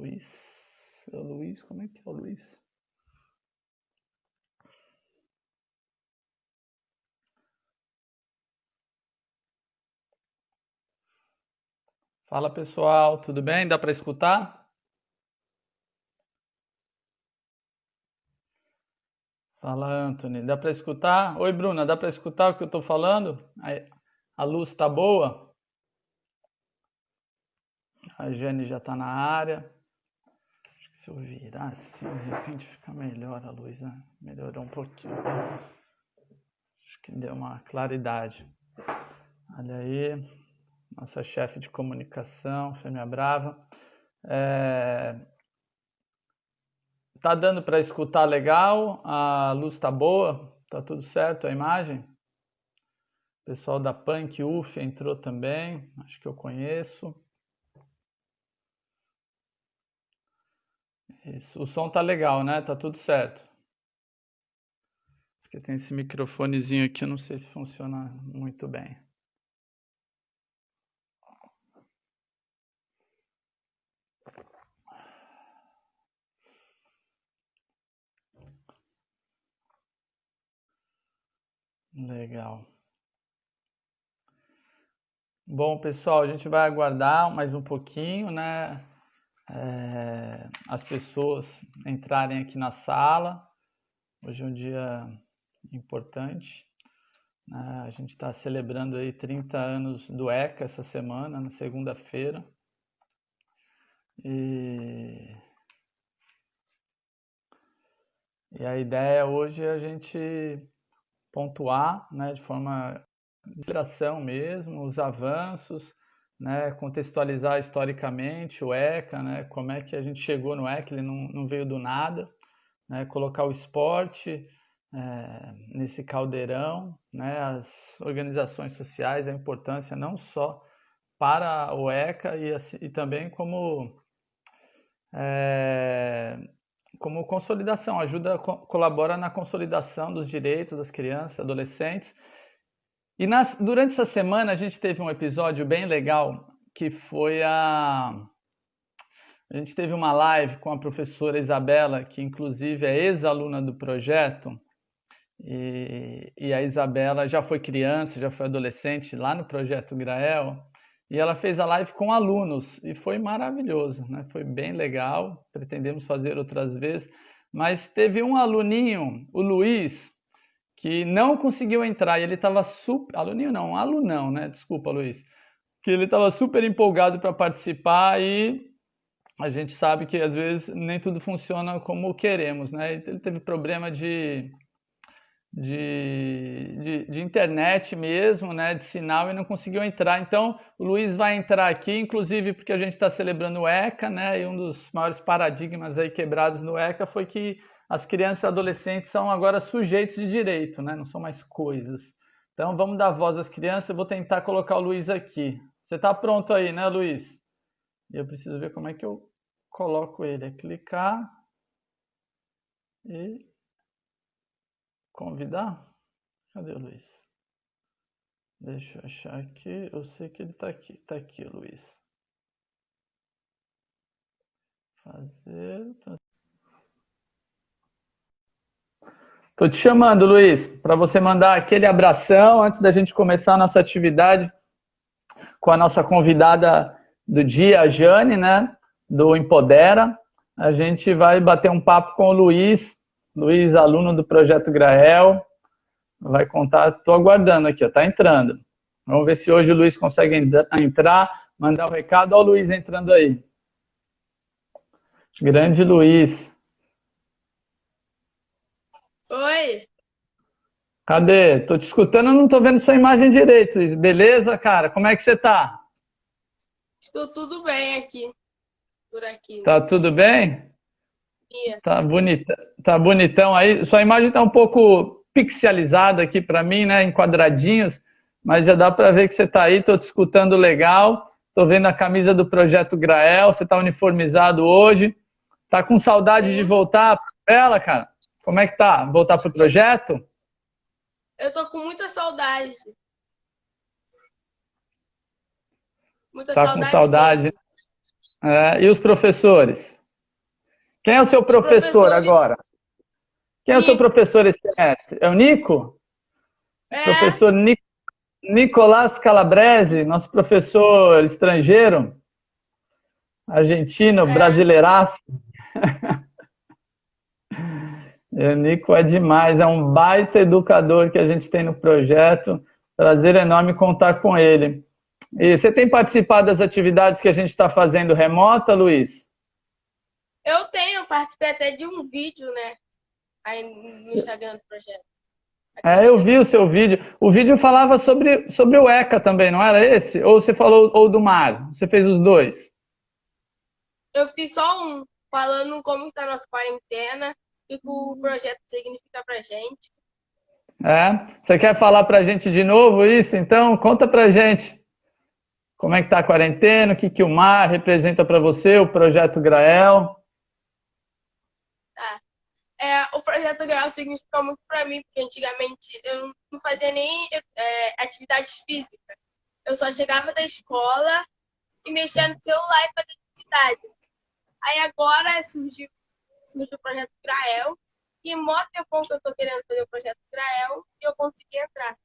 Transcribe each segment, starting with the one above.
Luiz. O Luiz, como é que é o Luiz? Fala pessoal, tudo bem? Dá para escutar? Fala Anthony, dá para escutar? Oi Bruna, dá para escutar o que eu estou falando? A luz está boa? A Jane já está na área. Acho que se eu virar assim, de repente fica melhor a luz, né? Melhorou um pouquinho. Acho que deu uma claridade. Olha aí, nossa chefe de comunicação, Fêmea Brava. Tá dando para escutar legal? A luz tá boa? Tá tudo certo a imagem? O pessoal da Punk UF entrou também, acho que eu conheço. Isso. O som tá legal, né? Tá tudo certo. Porque tem esse microfonezinho aqui, eu não sei se funciona muito bem. Legal. Bom, pessoal, a gente vai aguardar mais um pouquinho, né? As pessoas entrarem aqui na sala. Hoje é um dia importante, né? A gente está celebrando aí 30 anos do ECA essa semana, na segunda-feira. E a ideia hoje é a gente pontuar, né, de forma de inspiração mesmo, os avanços, né, contextualizar historicamente o ECA, né, como é que a gente chegou no ECA, ele não veio do nada, né, colocar o esporte nesse caldeirão, né, as organizações sociais, a importância não só para o ECA e também como consolidação, colabora na consolidação dos direitos das crianças, adolescentes. E durante essa semana a gente teve um episódio bem legal, que foi a gente teve uma live com a professora Isabela, que inclusive é ex-aluna do projeto, e a Isabela já foi criança, já foi adolescente lá no Projeto Grael, e ela fez a live com alunos, e foi maravilhoso, né? Foi bem legal, pretendemos fazer outras vezes, mas teve um aluninho, o Luiz, que não conseguiu entrar, e ele estava super... Aluninho não, alunão, né? Desculpa, Luiz. Que ele estava super empolgado para participar e a gente sabe que às vezes nem tudo funciona como queremos, né? Ele teve problema de internet mesmo, né, de sinal, e não conseguiu entrar. Então, o Luiz vai entrar aqui, inclusive porque a gente está celebrando o ECA, né, e um dos maiores paradigmas aí quebrados no ECA foi que as crianças e adolescentes são agora sujeitos de direito, né, não são mais coisas. Então, vamos dar voz às crianças. Eu vou tentar colocar o Luiz aqui. Você está pronto aí, né, Luiz? E eu preciso ver como é que eu coloco ele. É clicar e convidar? Cadê o Luiz? Deixa eu achar aqui. Eu sei que ele tá aqui. Tá aqui, Luiz. Fazer. Tô te chamando, Luiz, para você mandar aquele abração antes da gente começar a nossa atividade com a nossa convidada do dia, a Jane, né? Do Empodera. A gente vai bater um papo com o Luiz. Luiz, aluno do Projeto Grael. Vai contar, estou aguardando aqui, está entrando. Vamos ver se hoje o Luiz consegue entrar, mandar o recado. Olha o Luiz entrando aí. Grande Luiz. Oi. Cadê? Tô te escutando, não tô vendo sua imagem direito, Luiz. Beleza, cara? Como é que você tá? Estou tudo bem aqui, por aqui. Tá tudo bem? Yeah. Tá bonitão aí. Sua imagem tá um pouco pixelizada aqui para mim, né? Em quadradinhos, mas já dá para ver que você tá aí. Tô te escutando legal. Tô vendo a camisa do Projeto Grael. Você tá uniformizado hoje. Tá com saudade de voltar para ela, cara? Como é que tá? Voltar pro projeto? Eu tô com muita saudade. Muita Tá saudade com saudade. mesmo. E os professores? Quem é o seu professor agora? Quem é o seu Nico. professor esse semestre? É o Nico? É, Professor Nicolás Calabrese, nosso professor estrangeiro, argentino, é. brasileiraço. O Nico é demais, é um baita educador que a gente tem no projeto. Prazer enorme contar com ele. E você tem participado das atividades que a gente está fazendo remota, Luiz? Eu participei até de um vídeo, né? Aí no Instagram do projeto. Eu vi o seu vídeo. O vídeo falava sobre o ECA também, não era esse? Ou você falou ou do mar? Você fez os dois? Eu fiz só um, falando como está a nossa quarentena e o que o projeto significa pra gente. Você quer falar pra gente de novo isso? Então, conta pra gente. Como é que tá a quarentena? O que o mar representa para você, o Projeto Grael? Tá. O projeto Grau significa muito para mim, porque antigamente eu não fazia nem atividade física. Eu só chegava da escola e mexia no celular e fazia atividade. Aí agora surgiu o projeto Grael, e mó tempão que eu tô querendo fazer o projeto Grael e eu consegui entrar.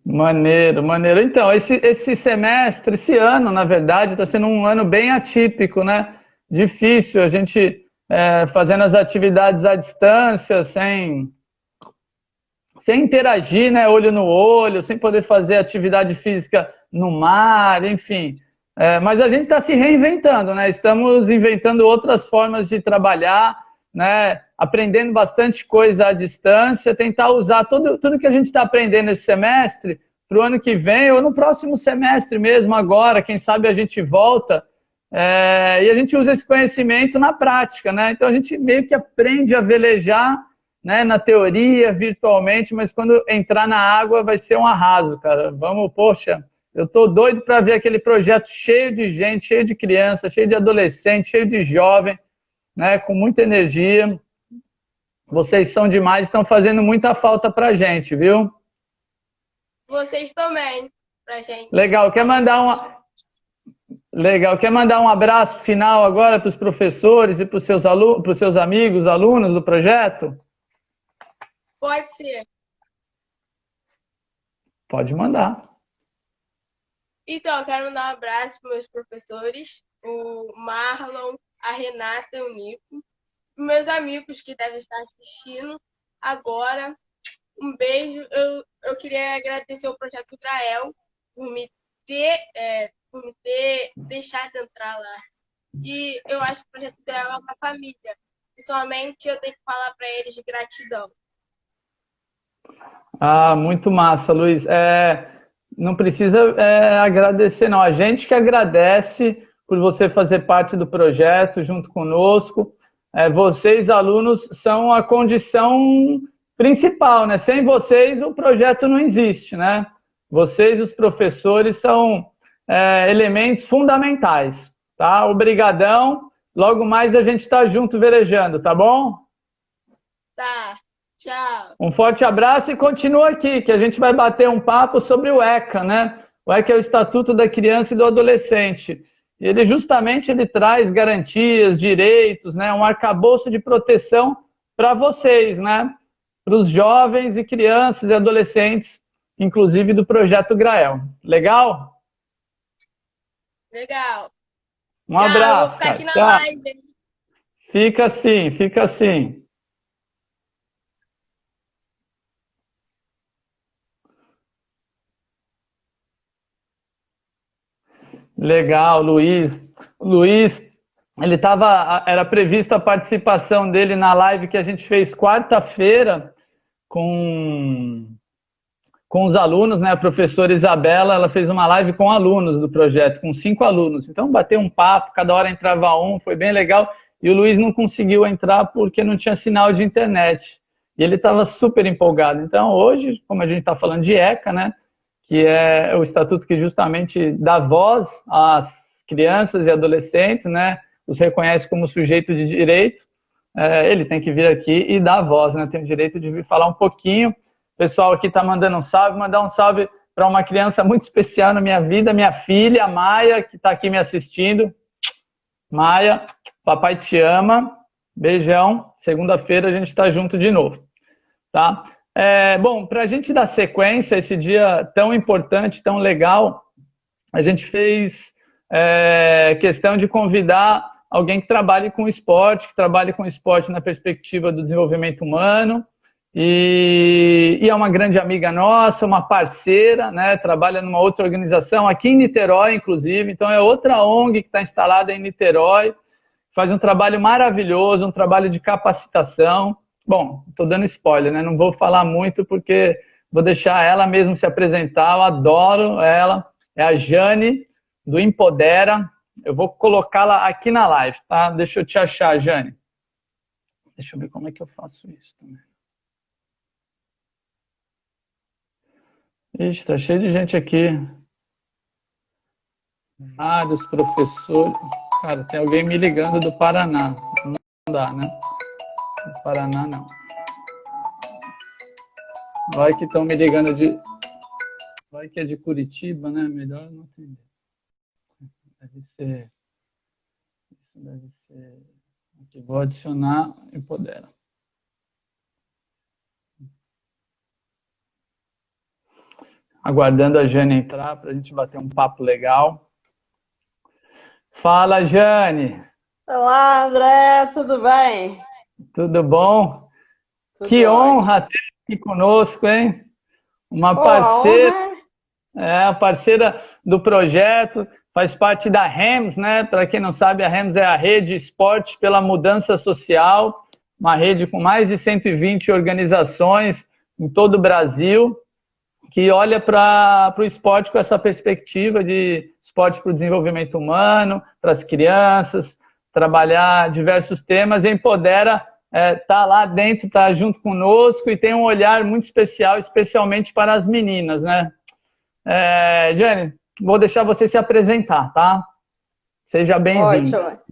Maneiro, maneiro. Então, esse semestre, esse ano, na verdade, está sendo um ano bem atípico, né? Difícil, a gente fazendo as atividades à distância, sem interagir, né? Olho no olho, sem poder fazer atividade física no mar, enfim. Mas a gente está se reinventando, né? Estamos inventando outras formas de trabalhar, né? Aprendendo bastante coisa à distância, tentar usar tudo que a gente está aprendendo esse semestre para o ano que vem ou no próximo semestre mesmo agora, quem sabe a gente volta e a gente usa esse conhecimento na prática, né? Então a gente meio que aprende a velejar, né, na teoria, virtualmente, mas quando entrar na água vai ser um arraso, cara. Poxa, eu tô doido para ver aquele projeto cheio de gente, cheio de criança, cheio de adolescente, cheio de jovem, né, com muita energia. Vocês são demais, estão fazendo muita falta pra gente, viu? Vocês também, pra gente. Legal, quer mandar um abraço final agora para os professores e para os seus amigos, alunos do projeto? Pode ser. Pode mandar. Então, eu quero mandar um abraço para meus professores, o Marlon, a Renata e o Nico, meus amigos que devem estar assistindo agora. Um beijo. Eu queria agradecer ao Projeto Grael por me ter deixado entrar lá. E eu acho que o Projeto Grael é uma família. E somente eu tenho que falar para eles de gratidão. Muito massa, Luiz. Não precisa agradecer, não. A gente que agradece por você fazer parte do projeto junto conosco. Vocês, alunos, são a condição principal, né? Sem vocês, o projeto não existe, né? Vocês, os professores, são elementos fundamentais, tá? Obrigadão. Logo mais a gente está junto velejando, tá bom? Tá. Tchau. Um forte abraço e continua aqui, que a gente vai bater um papo sobre o ECA, né? O ECA é o Estatuto da Criança e do Adolescente. E ele traz garantias, direitos, né? Um arcabouço de proteção para vocês, né? Para os jovens e crianças e adolescentes, inclusive do Projeto Grael. Legal? Legal. Um abraço. Vou ficar aqui na Tchau. live. Fica assim, fica assim. Legal, Luiz. Luiz, era prevista a participação dele na live que a gente fez quarta-feira com os alunos, né? A professora Isabela, ela fez uma live com alunos do projeto, com 5 alunos. Então, bateu um papo, cada hora entrava um, foi bem legal. E o Luiz não conseguiu entrar porque não tinha sinal de internet. E ele estava super empolgado. Então, hoje, como a gente está falando de ECA, né? Que é o estatuto que justamente dá voz às crianças e adolescentes, né? Os reconhece como sujeito de direito. Ele tem que vir aqui e dar voz, né? Tem o direito de vir falar um pouquinho. O pessoal aqui está mandando um salve. Mandar um salve para uma criança muito especial na minha vida, minha filha, Maia, que está aqui me assistindo. Maia, Papai te ama. Beijão. Segunda-feira a gente está junto de novo. Tá? Bom, para a gente dar sequência a esse dia tão importante, tão legal, a gente fez questão de convidar alguém que trabalhe com esporte, que trabalhe com esporte na perspectiva do desenvolvimento humano, e é uma grande amiga nossa, uma parceira, né? Trabalha numa outra organização, aqui em Niterói, inclusive, então é outra ONG que está instalada em Niterói, faz um trabalho maravilhoso, um trabalho de capacitação. Bom, estou dando spoiler, né? Não vou falar muito porque vou deixar ela mesmo se apresentar, eu adoro ela, é a Jane, do Empodera. Eu vou colocá-la aqui na live, tá? Deixa eu te achar, Jane. Deixa eu ver como é que eu faço isso também. Ixi, tá cheio de gente aqui. Vários professores. Cara, tem alguém me ligando do Paraná. Não dá, né? Do Paraná, não. Vai que estão me ligando de... Vai que é de Curitiba, né? Melhor não atender. Deve ser... Isso deve ser... Aqui, vou adicionar Empodera. Aguardando a Jane entrar para a gente bater um papo legal. Fala, Jane! Olá, André, tudo bem? Tudo bom? Tudo Que ótimo. honra ter aqui conosco, hein? Uma Pô, parceira, a honra a parceira do projeto, faz parte da REMS, né? Para quem não sabe, a REMS é a Rede Esporte pela Mudança Social, uma rede com mais de 120 organizações em todo o Brasil, que olha para o esporte com essa perspectiva de esporte para o desenvolvimento humano, para as crianças, trabalhar diversos temas, e Empodera tá lá dentro, tá junto conosco e tem um olhar muito especial, especialmente para as meninas, né? Jane, vou deixar você se apresentar, tá? Seja bem-vindo. ótima.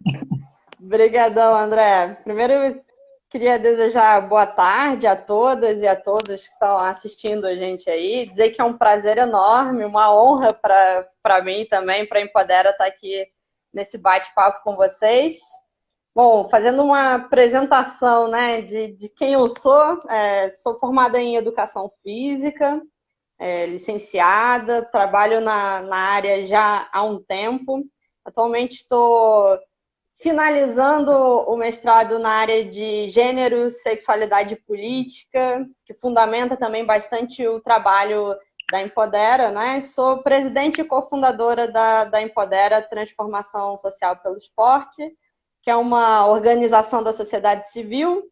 Obrigadão, André. Primeiro, eu queria desejar boa tarde a todas e a todos que estão assistindo a gente aí. Dizer que é um prazer enorme, uma honra para mim também, para a Empodera estar aqui nesse bate-papo com vocês. Bom, fazendo uma apresentação, né, de quem eu sou, sou formada em Educação Física, licenciada, trabalho na área já há um tempo. Atualmente estou finalizando o mestrado na área de Gênero, Sexualidade e Política, que fundamenta também bastante o trabalho da Empodera, né? Sou presidente e cofundadora da Empodera Transformação Social pelo Esporte, que é uma organização da sociedade civil,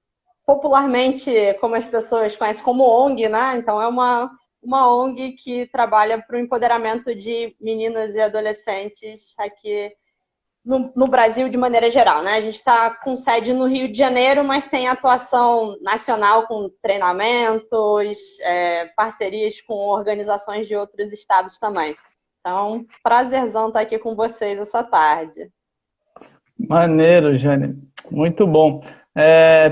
popularmente, como as pessoas conhecem, como ONG, né? Então, é uma ONG que trabalha para o empoderamento de meninas e adolescentes aqui no Brasil de maneira geral, né? A gente está com sede no Rio de Janeiro, mas tem atuação nacional com treinamentos, parcerias com organizações de outros estados também. Então, prazerzão estar aqui com vocês essa tarde. Maneiro, Jane. Muito bom.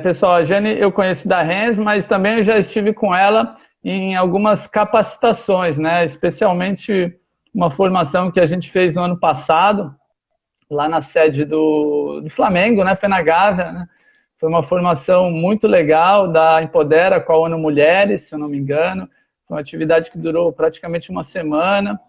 Pessoal, a Jane eu conheço da RENS, mas também eu já estive com ela em algumas capacitações, né? Especialmente uma formação que a gente fez no ano passado, lá na sede do Flamengo, né? Foi na Gávea, né? Foi uma formação muito legal da Empodera com a ONU Mulheres, se eu não me engano. Foi uma atividade que durou praticamente uma semana.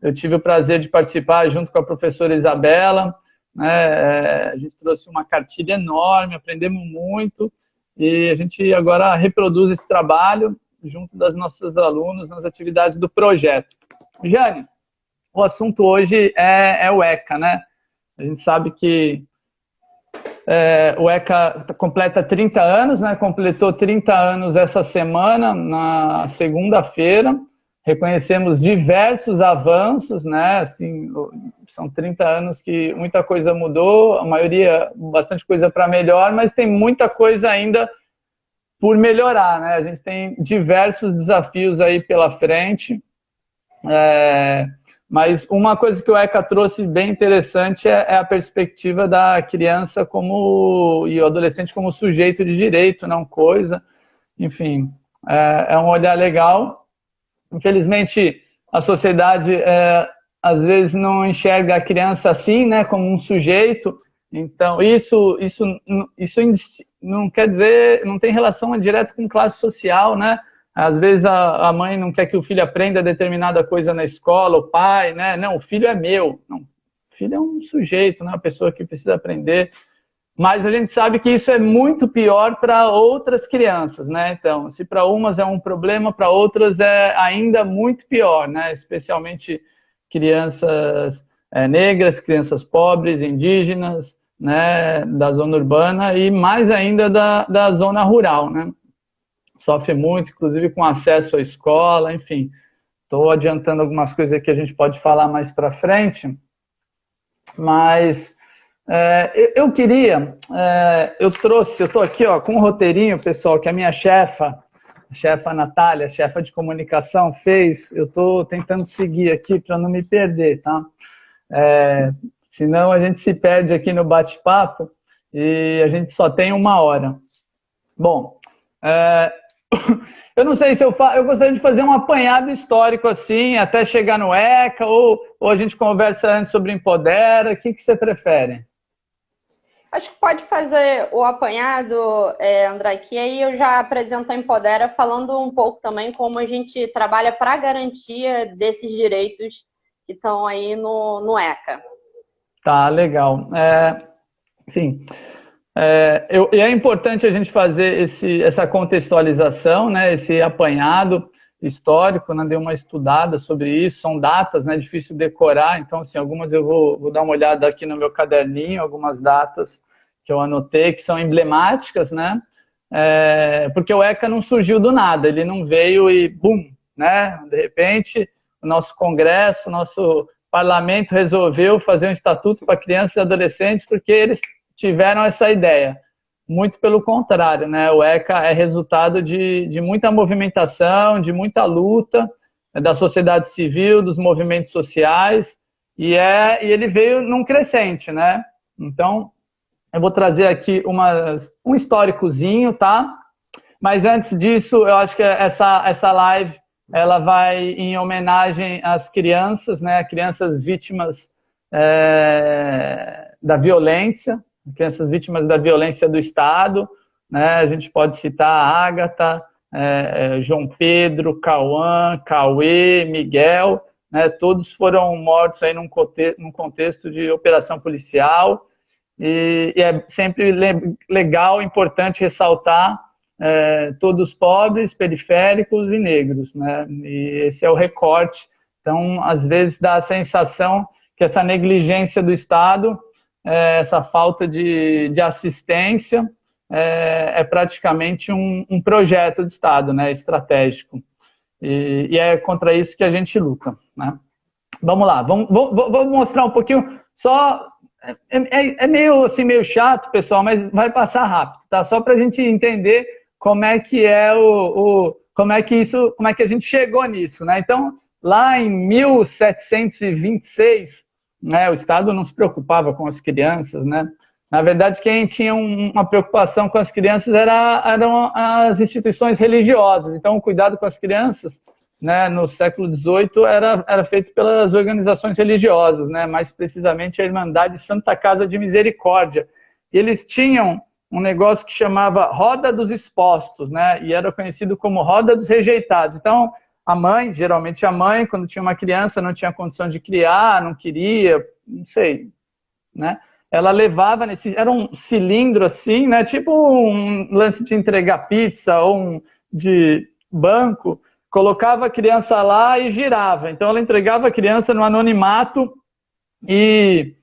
Eu tive o prazer de participar junto com a professora Isabela, né? A gente trouxe uma cartilha enorme, aprendemos muito e a gente agora reproduz esse trabalho junto das nossas alunos nas atividades do projeto. Jane, o assunto hoje é o ECA, né? A gente sabe que o ECA completa 30 anos, né? Completou 30 anos essa semana, na segunda-feira. Reconhecemos diversos avanços, né? Assim, são 30 anos que muita coisa mudou, a maioria, bastante coisa para melhor, mas tem muita coisa ainda por melhorar, né? A gente tem diversos desafios aí pela frente. Mas uma coisa que o ECA trouxe bem interessante é a perspectiva da criança e o adolescente como sujeito de direito, não coisa. Enfim, é um olhar legal. Infelizmente, a sociedade às vezes não enxerga a criança assim, né, como um sujeito, Então, isso não quer dizer, não tem relação direta com classe social, né? Às vezes a mãe não quer que o filho aprenda determinada coisa na escola, o pai, né? Não, o filho é meu. Não, o filho é um sujeito, né? Uma pessoa que precisa aprender. Mas a gente sabe que isso é muito pior para outras crianças, né? Então, se para umas é um problema, para outras é ainda muito pior, né? Especialmente crianças negras, crianças pobres, indígenas, né? Da zona urbana e mais ainda da zona rural, né? Sofre muito, inclusive com acesso à escola, enfim. Estou adiantando algumas coisas que a gente pode falar mais para frente, mas eu queria, eu estou aqui com um roteirinho, pessoal, que a minha chefa Natália, chefa de comunicação, fez. Eu estou tentando seguir aqui para não me perder, tá? Senão a gente se perde aqui no bate-papo e a gente só tem 1 hora. Bom, eu não sei se eu gostaria de fazer um apanhado histórico assim, até chegar no ECA, ou a gente conversa antes sobre Empodera, o que você prefere? Acho que pode fazer o apanhado, André, que aí eu já apresento a Empodera falando um pouco também como a gente trabalha para a garantia desses direitos que estão aí no ECA. Tá, legal. Sim. E é importante a gente fazer essa contextualização, né, esse apanhado histórico, né, dei uma estudada sobre isso, são datas, né, difícil decorar, então, assim, algumas eu vou dar uma olhada aqui no meu caderninho, algumas datas que eu anotei, que são emblemáticas, né, porque o ECA não surgiu do nada, ele não veio e, bum, né, de repente, o nosso Congresso, o nosso Parlamento resolveu fazer um estatuto para crianças e adolescentes porque eles tiveram essa ideia. Muito pelo contrário, né? O ECA é resultado de muita movimentação, de muita luta da sociedade civil, dos movimentos sociais, e ele veio num crescente, né? Então, eu vou trazer aqui um históricozinho, tá? Mas antes disso, eu acho que essa live ela vai em homenagem às crianças, né? Crianças vítimas da violência, crianças vítimas da violência do Estado, né? A gente pode citar a Ágata, João Pedro, Cauã, Cauê, Miguel, né? Todos foram mortos aí num contexto de operação policial, e é sempre legal, importante ressaltar todos pobres, periféricos e negros, né? E esse é o recorte. Então, às vezes dá a sensação que essa negligência do Estado, essa falta de assistência, é praticamente um projeto de Estado, né, estratégico. E é contra isso que a gente luta, né? Vamos lá, vou mostrar um pouquinho, só... meio, assim, meio chato, pessoal, mas vai passar rápido, tá? Só para a gente entender como é que como é que a gente chegou nisso, né? Então, lá em 1726, né, o Estado não se preocupava com as crianças, né? Na verdade, quem tinha uma preocupação com as crianças eram as instituições religiosas. Então, o cuidado com as crianças, né, no século XVIII era feito pelas organizações religiosas, né? Mais precisamente a Irmandade Santa Casa de Misericórdia. E eles tinham um negócio que chamava Roda dos Expostos, né? E era conhecido como Roda dos Rejeitados. Então, geralmente a mãe, quando tinha uma criança, não tinha condição de criar, não queria, não sei, né? Ela levava era um cilindro assim, né? Tipo um lance de entregar pizza ou de banco, colocava a criança lá e girava. Então ela entregava a criança no anonimato e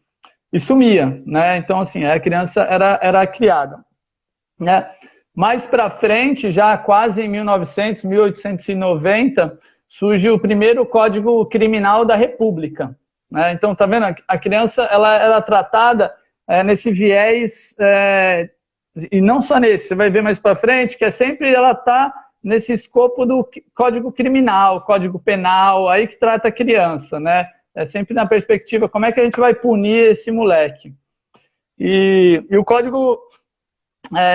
sumia, né? Então, assim, a criança era criada, né? Mais para frente, já quase em 1900, 1890, surge o primeiro Código Criminal da República, né? Então, tá vendo? A criança ela era tratada nesse viés, e não só nesse, você vai ver mais para frente, que é sempre ela tá nesse escopo do Código Criminal, Código Penal, aí que trata a criança, né? É sempre na perspectiva, como é que a gente vai punir esse moleque? E o Código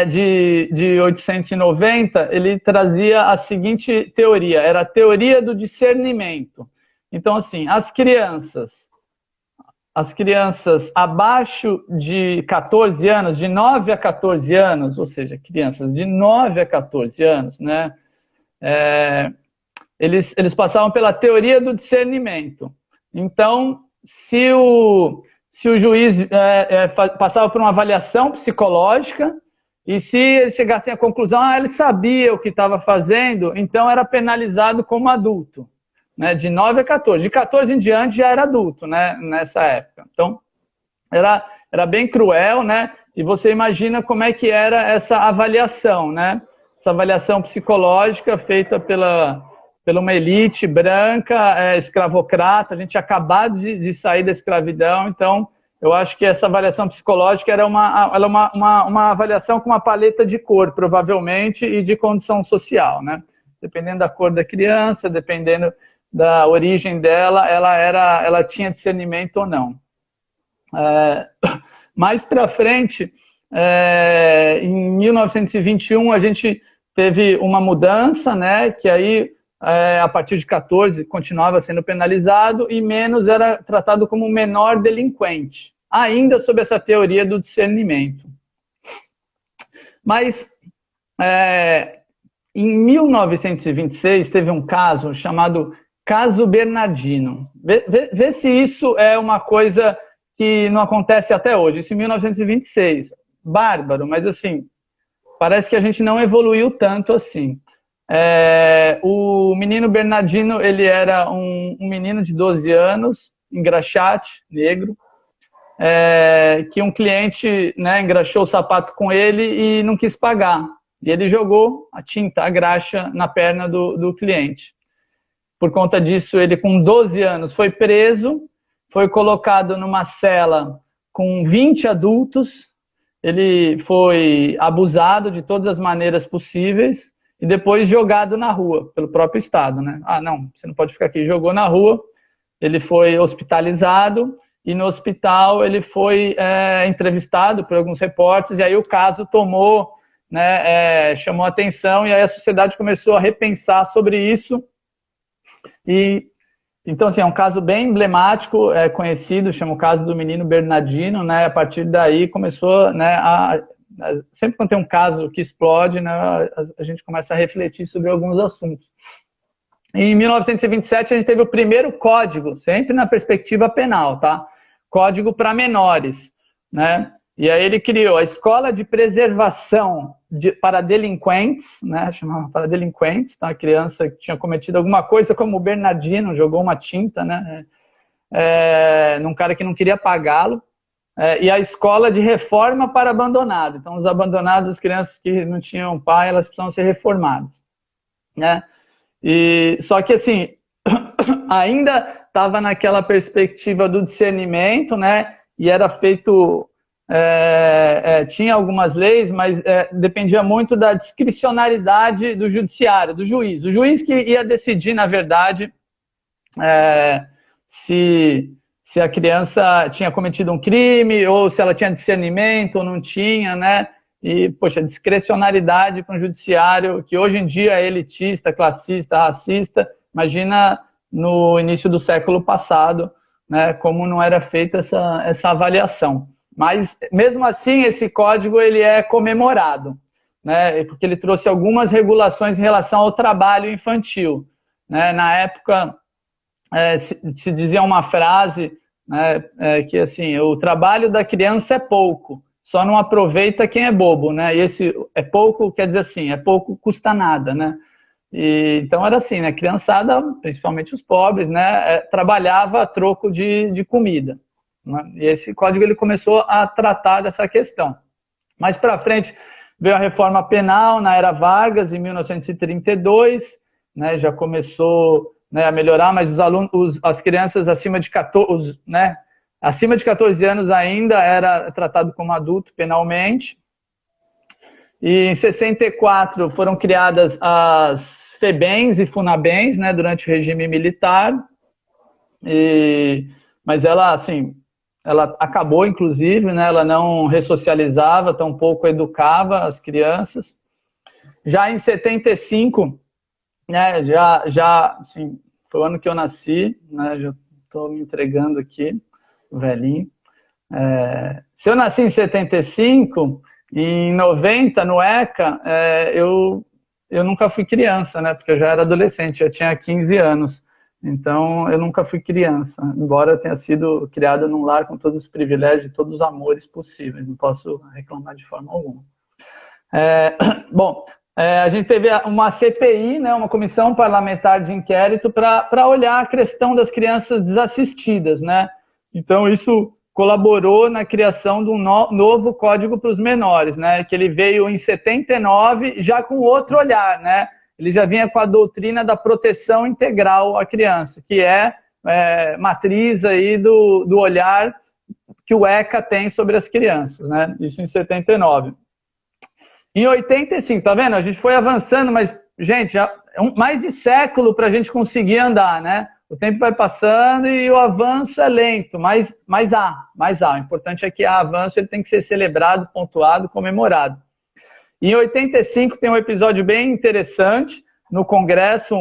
de 890, ele trazia a seguinte teoria, era a teoria do discernimento. Então, assim, as crianças, as crianças abaixo de 14 anos, de 9 a 14 anos, ou seja, crianças de 9 a 14 anos, né? Eles passavam pela teoria do discernimento. Então, se o juiz passava por uma avaliação psicológica, e se eles chegassem à conclusão, ele sabia o que estava fazendo, então era penalizado como adulto, né? De 9 a 14. De 14 em diante já era adulto, né? Nessa época. Então, era bem cruel, né? E você imagina como é que era essa avaliação, né? Essa avaliação psicológica feita pela uma elite branca, escravocrata. A gente tinha acabado de sair da escravidão, então eu acho que essa avaliação psicológica era uma avaliação com uma paleta de cor, provavelmente, e de condição social, né? Dependendo da cor da criança, dependendo da origem dela, ela tinha discernimento ou não. Mais para frente, em 1921, a gente teve uma mudança, né? Que aí, a partir de 14, continuava sendo penalizado e menos era tratado como menor delinquente, ainda sob essa teoria do discernimento. Mas, em 1926, teve um caso chamado Caso Bernardino. Vê se isso é uma coisa que não acontece até hoje. Isso em 1926. Bárbaro, mas assim, parece que a gente não evoluiu tanto assim. O menino Bernardino, ele era um menino de 12 anos, engraxate, negro, que um cliente, né, engraxou o sapato com ele e não quis pagar. E ele jogou a tinta, a graxa, na perna do cliente. Por conta disso, ele com 12 anos foi preso, foi colocado numa cela com 20 adultos, ele foi abusado de todas as maneiras possíveis e depois jogado na rua, pelo próprio Estado, né? Ah, não, você não pode ficar aqui. Jogou na rua, ele foi hospitalizado e no hospital ele foi entrevistado por alguns repórteres e aí o caso tomou, né, chamou atenção e aí a sociedade começou a repensar sobre isso. E então, assim, é um caso bem emblemático, conhecido, chama o caso do menino Bernardino, né? A partir daí começou, né, sempre quando tem um caso que explode, né, a gente começa a refletir sobre alguns assuntos. Em 1927, a gente teve o primeiro código, sempre na perspectiva penal, tá? Código para menores, né? E aí ele criou a Escola de Preservação para Delinquentes, né? Chamava para delinquentes, tá? A criança que tinha cometido alguma coisa, como o Bernardino, jogou uma tinta, né? Num cara que não queria pagá-lo. E a Escola de Reforma para Abandonados. Então, os abandonados, as crianças que não tinham pai, elas precisam ser reformadas, né? Só que, assim, ainda estava naquela perspectiva do discernimento, né? E era feito... tinha algumas leis, mas dependia muito da discricionariedade do judiciário, do juiz. O juiz que ia decidir, na verdade, se a criança tinha cometido um crime, ou se ela tinha discernimento ou não tinha, né? E, poxa, discrecionariedade com o judiciário, que hoje em dia é elitista, classista, racista, imagina no início do século passado, né, como não era feita essa avaliação. Mas, mesmo assim, esse código ele é comemorado, né, porque ele trouxe algumas regulações em relação ao trabalho infantil, né? Na época, se dizia uma frase, né, que assim, o trabalho da criança é pouco, só não aproveita quem é bobo, né? E esse é pouco quer dizer assim, é pouco custa nada, né? Então era assim, né? A criançada, principalmente os pobres, né, trabalhava a troco de comida. E esse código ele começou a tratar dessa questão. Mais para frente veio a reforma penal na era Vargas, em 1932, né, já começou, né, a melhorar, mas as crianças acima de 14, né, acima de 14 anos ainda era tratado como adulto penalmente. E em 64 foram criadas as FEBEMs e FUNABEMs, né, durante o regime militar. Mas ela, assim, ela acabou, inclusive, né? Ela não ressocializava, tampouco educava as crianças. Já em 75, né, já assim, foi o ano que eu nasci, né, já estou me entregando aqui. velhinho. Se eu nasci em 75, em 90, no ECA, eu nunca fui criança, né? Porque eu já era adolescente, já tinha 15 anos. Então, eu nunca fui criança, embora eu tenha sido criada num lar com todos os privilégios e todos os amores possíveis. Não posso reclamar de forma alguma. Bom, a gente teve uma CPI, né, uma comissão parlamentar de inquérito, para olhar a questão das crianças desassistidas, né? Então, isso colaborou na criação de um novo código para os menores, né? Que ele veio em 79, já com outro olhar, né? Ele já vinha com a doutrina da proteção integral à criança, que é matriz aí do olhar que o ECA tem sobre as crianças, né? Isso em 79. Em 85, tá vendo? A gente foi avançando, mas, gente, mais de século para a gente conseguir andar, né? O tempo vai passando e o avanço é lento, mas há. O importante é que há avanço, ele tem que ser celebrado, pontuado, comemorado. Em 85 tem um episódio bem interessante, no Congresso,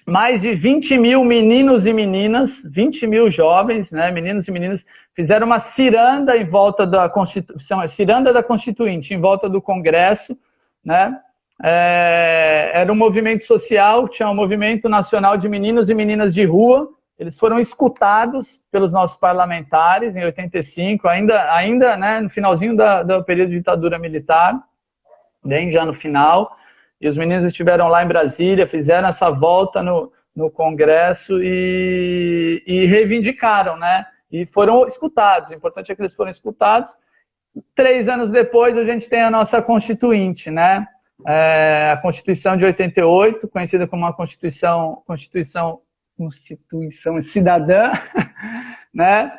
mais de 20 mil meninos e meninas, 20 mil jovens, né, meninos e meninas, fizeram uma ciranda em volta da Constituição, ciranda da Constituinte, em volta do Congresso, né? Era um movimento social, tinha um movimento nacional de meninos e meninas de rua. Eles foram escutados pelos nossos parlamentares em 85, ainda né, no finalzinho do período de ditadura militar, bem já no final. E os meninos estiveram lá em Brasília, fizeram essa volta no Congresso e reivindicaram, né? E foram escutados. O importante é que eles foram escutados. 3 anos depois, a gente tem a nossa Constituinte, né? A Constituição de 88, conhecida como a Constituição cidadã, né?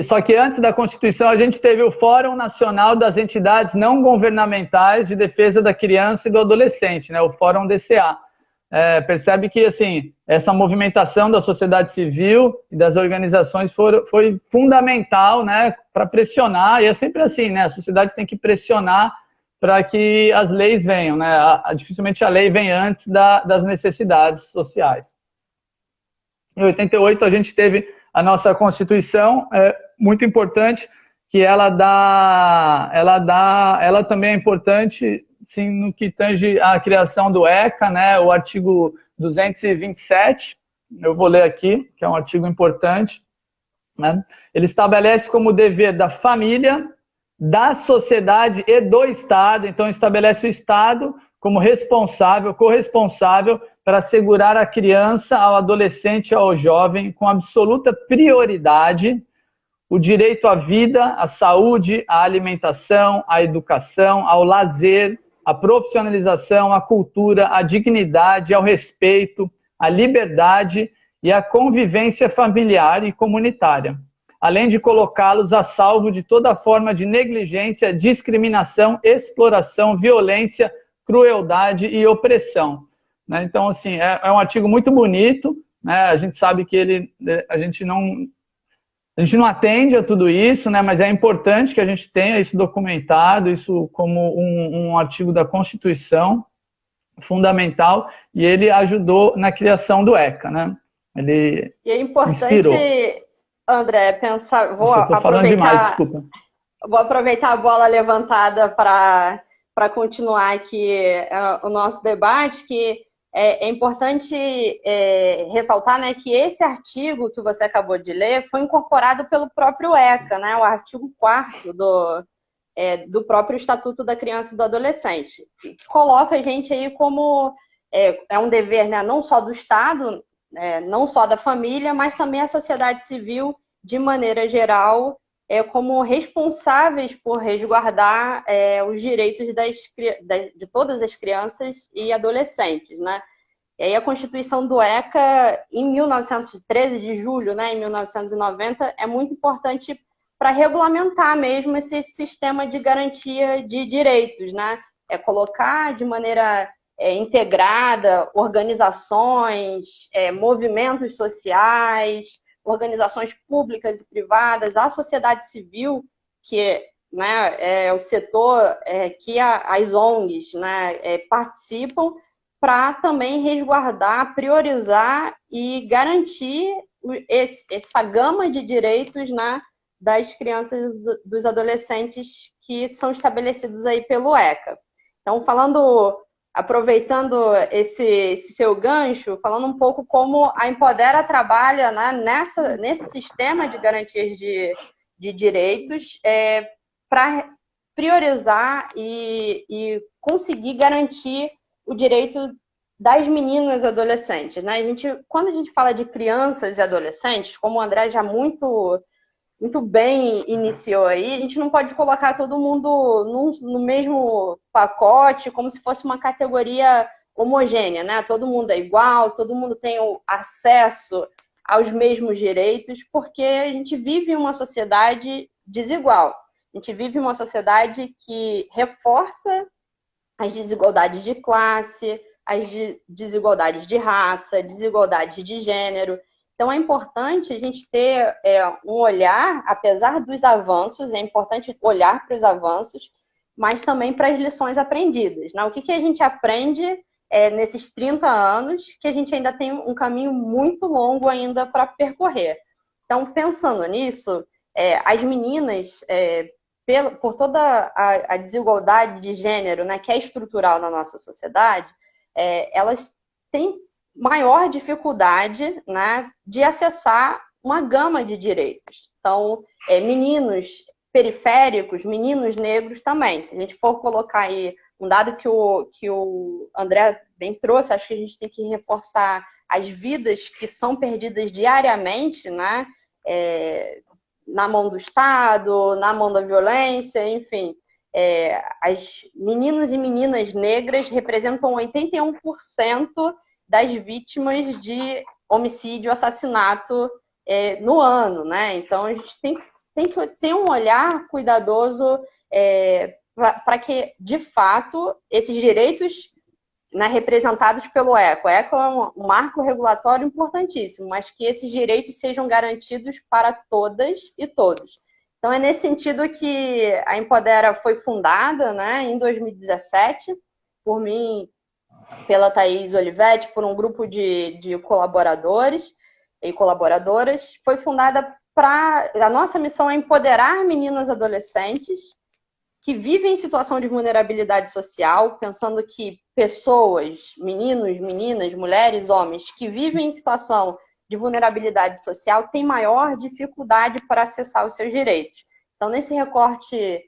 Só que antes da Constituição a gente teve o Fórum Nacional das Entidades Não Governamentais de Defesa da Criança e do Adolescente, né? O Fórum DCA. Percebe que assim, essa movimentação da sociedade civil e das organizações foi fundamental, né, para pressionar, e é sempre assim, né? A sociedade tem que pressionar para que as leis venham, né? Dificilmente a lei vem antes das necessidades sociais. Em 88 a gente teve a nossa Constituição, muito importante, que ela também é importante, sim, no que tange a criação do ECA, né? O artigo 227, eu vou ler aqui, que é um artigo importante, né? Ele estabelece como dever da família, da sociedade e do Estado, então estabelece o Estado como responsável, corresponsável para assegurar à criança, ao adolescente e ao jovem, com absoluta prioridade, o direito à vida, à saúde, à alimentação, à educação, ao lazer, à profissionalização, à cultura, à dignidade, ao respeito, à liberdade e à convivência familiar e comunitária, além de colocá-los a salvo de toda forma de negligência, discriminação, exploração, violência, crueldade e opressão. Né? Então, assim, é um artigo muito bonito, né? A gente sabe que a gente não atende a tudo isso, né? Mas é importante que a gente tenha isso documentado, isso como um artigo da Constituição fundamental, e ele ajudou na criação do ECA, né? Ele e é importante, inspirou. André, pensar... Vou aproveitar a bola levantada para continuar aqui o nosso debate, que é importante ressaltar, né, que esse artigo que você acabou de ler foi incorporado pelo próprio ECA, né, o artigo 4º do próprio Estatuto da Criança e do Adolescente, que coloca a gente aí como um dever, né, não só do Estado, não só da família, mas também a sociedade civil, de maneira geral, como responsáveis por resguardar os direitos de todas as crianças e adolescentes, né? E aí a Constituição do ECA, em 1913 de julho, né, em 1990, é muito importante para regulamentar mesmo esse sistema de garantia de direitos, né? Colocar de maneira integrada organizações, movimentos sociais, organizações públicas e privadas, a sociedade civil, que né, é o setor que as ONGs, né, participam, para também resguardar, priorizar e garantir essa gama de direitos, né, das crianças e dos adolescentes que são estabelecidos aí pelo ECA. Então, aproveitando esse seu gancho, falando um pouco como a Empodera trabalha, né, nesse sistema de garantias de direitos para priorizar e conseguir garantir o direito das meninas e adolescentes, né? Quando a gente fala de crianças e adolescentes, como o André já muito bem iniciou aí, a gente não pode colocar todo mundo no mesmo pacote, como se fosse uma categoria homogênea, né? Todo mundo é igual, todo mundo tem o acesso aos mesmos direitos, porque a gente vive em uma sociedade desigual. A gente vive em uma sociedade que reforça as desigualdades de classe, as desigualdades de raça, desigualdades de gênero. Então, é importante a gente ter um olhar, apesar dos avanços, é importante olhar para os avanços, mas também para as lições aprendidas, né? O que a gente aprende nesses 30 anos, que a gente ainda tem um caminho muito longo ainda para percorrer. Então, pensando nisso, as meninas, por toda a desigualdade de gênero, né, que é estrutural na nossa sociedade, elas têm maior dificuldade, né, de acessar uma gama de direitos. Então, meninos periféricos, meninos negros também. Se a gente for colocar aí um dado que o André bem trouxe, acho que a gente tem que reforçar as vidas que são perdidas diariamente, né, na mão do Estado, na mão da violência, enfim. As meninos e meninas negras representam 81% das vítimas de homicídio, assassinato no ano, né? Então, a gente tem que ter um olhar cuidadoso para que, de fato, esses direitos, né, representados pelo ECA. O ECA é um marco regulatório importantíssimo, mas que esses direitos sejam garantidos para todas e todos. Então, é nesse sentido que a Empodera foi fundada, né, em 2017, por mim, pela Thaís Olivetti, por um grupo de colaboradores e colaboradoras. Foi fundada a nossa missão é empoderar meninas e adolescentes que vivem em situação de vulnerabilidade social, pensando que pessoas, meninos, meninas, mulheres, homens, que vivem em situação de vulnerabilidade social têm maior dificuldade para acessar os seus direitos. Então, nesse recorte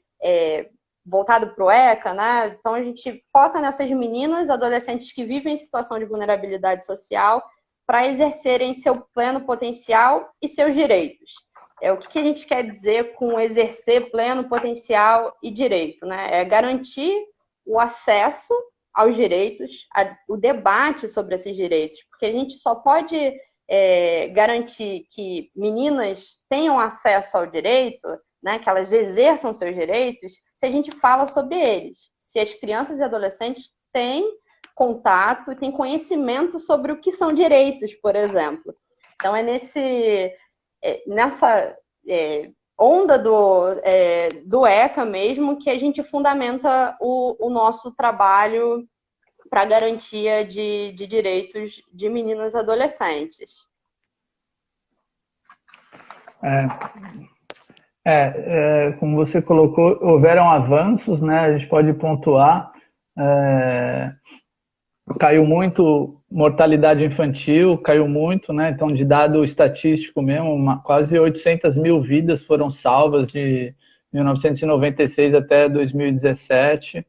voltado para o ECA, né? Então a gente foca nessas meninas e adolescentes que vivem em situação de vulnerabilidade social para exercerem seu pleno potencial e seus direitos. O que a gente quer dizer com exercer pleno potencial e direito, né? É garantir o acesso aos direitos, o debate sobre esses direitos, porque a gente só pode garantir que meninas tenham acesso ao direito, né, que elas exerçam seus direitos, se a gente fala sobre eles. Se as crianças e adolescentes têm contato e têm conhecimento sobre o que são direitos, por exemplo. Então, nessa onda do ECA mesmo que a gente fundamenta o nosso trabalho para a garantia de direitos de meninas e adolescentes. Como você colocou, houveram avanços, né? A gente pode pontuar. Caiu muito mortalidade infantil, caiu muito, né? Então, de dado estatístico mesmo, quase 800 mil vidas foram salvas de 1996 até 2017.